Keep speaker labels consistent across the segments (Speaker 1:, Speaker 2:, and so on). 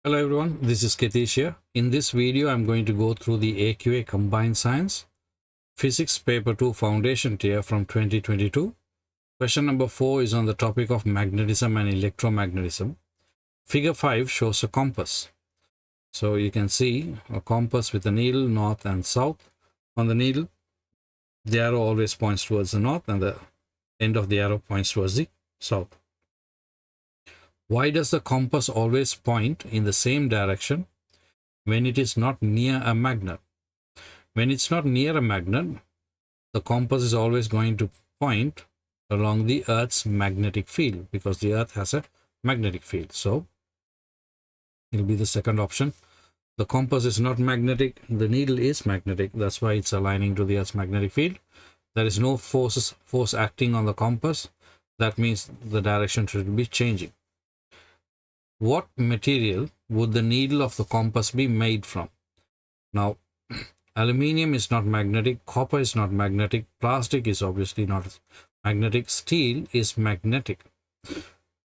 Speaker 1: Hello everyone, this is Ketish here. In this video, I'm going to go through the AQA Combined Science Physics Paper 2 Foundation Tier from 2022. Question number 4 is on the topic of magnetism and electromagnetism. Figure 5 shows a compass. So you can see a compass with a needle, north and south. On the needle, the arrow always points towards the north and the end of the arrow points towards the south. Why does the compass always point in the same direction when it is not near a magnet? When it's not near a magnet, the compass is always going to point along the Earth's magnetic field because the Earth has a magnetic field. So it'll be the second option. The compass is not magnetic, the needle is magnetic. That's why it's aligning to the Earth's magnetic field. There is no force acting on the compass. That means the direction should be changing. What material would the needle of the compass be made from? Now, aluminium is not magnetic, copper is not magnetic, plastic is obviously not magnetic, steel is magnetic.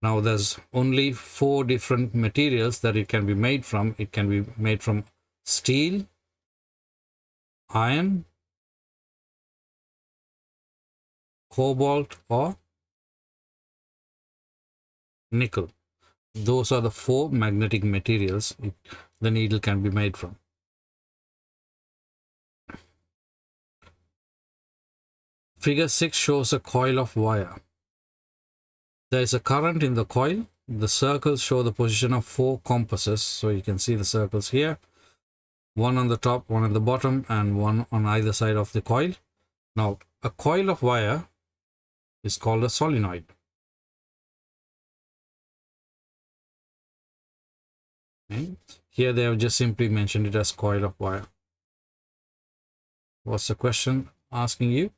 Speaker 1: Now, there's only 4 different materials that it can be made from. It can be made from steel, iron, cobalt, or nickel. Those are the 4 magnetic materials the needle can be made from. Figure 6 shows a coil of wire. There is a current in the coil. The circles show the position of 4 compasses. So you can see the circles here. One on the top, one on the bottom, and one on either side of the coil. Now, a coil of wire is called a solenoid. Okay. Here they have just simply mentioned it as coil of wire. What's the question asking you?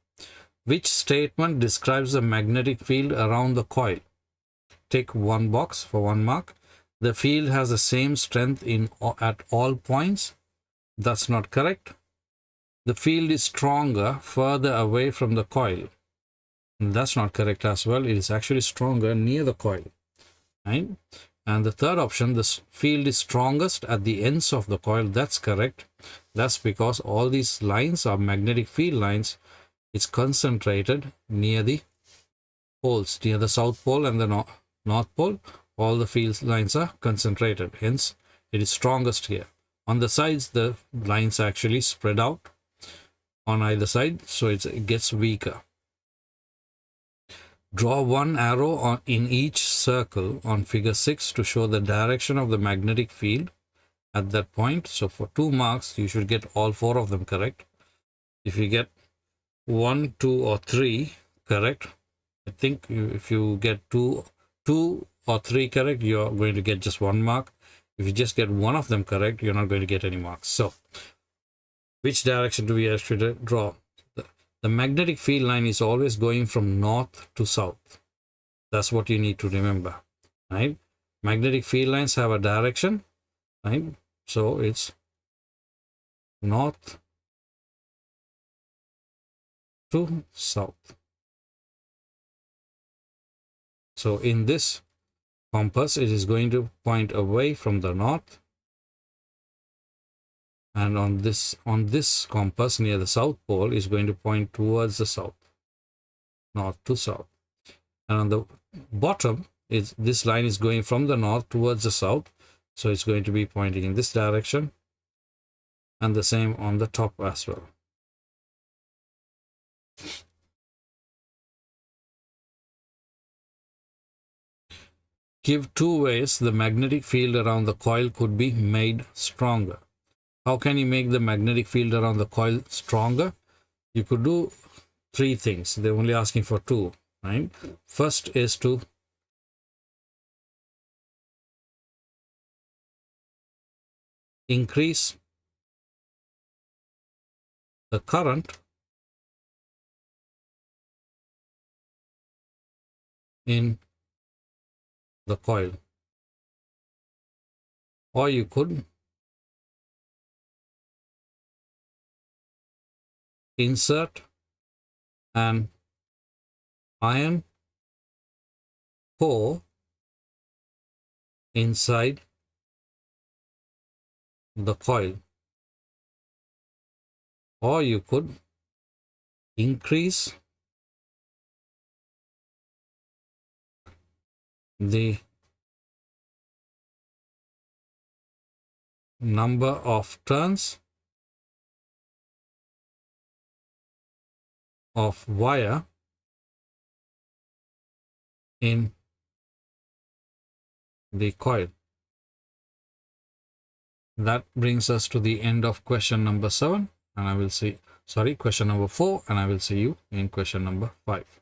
Speaker 1: Which statement describes the magnetic field around the coil? Tick one box for 1 mark. The field has the same strength at all points. That's not correct. The field is stronger further away from the coil. That's not correct as well. It is actually stronger near the coil. Right? And the third option, the field is strongest at the ends of the coil. That's correct. That's because all these lines are magnetic field lines. It's concentrated near the poles, near the south pole and the north pole. All the field lines are concentrated. Hence, it is strongest here. On the sides, the lines actually spread out on either side, so it gets weaker. Draw one arrow in each circle on figure 6 to show the direction of the magnetic field at that point. So for 2 marks, you should get all 4 of them correct. If you get 1, 2, or 3 correct, I think if you get 2 or 3 correct, you're going to get just 1 mark. If you just get one of them correct, you're not going to get any marks. So which direction do we actually draw? The magnetic field line is always going from north to south. That's what you need to remember, right? Magnetic field lines have a direction, right? So it's north to south. So in this compass, it is going to point away from the north. And on this compass near the south pole is going to point towards the south, north to south. And on the bottom, this line is going from the north towards the south, so it's going to be pointing in this direction, and the same on the top as well. Give 2 ways the magnetic field around the coil could be made stronger. How can you make the magnetic field around the coil stronger? You could do 3 things. They're only asking for 2, right? First is to increase the current in the coil, or you could insert an iron core inside the coil, or you could increase the number of turns of wire in the coil. That brings us to the end of question number 7, and I will see, sorry, question number 4, and I will see you in question number 5.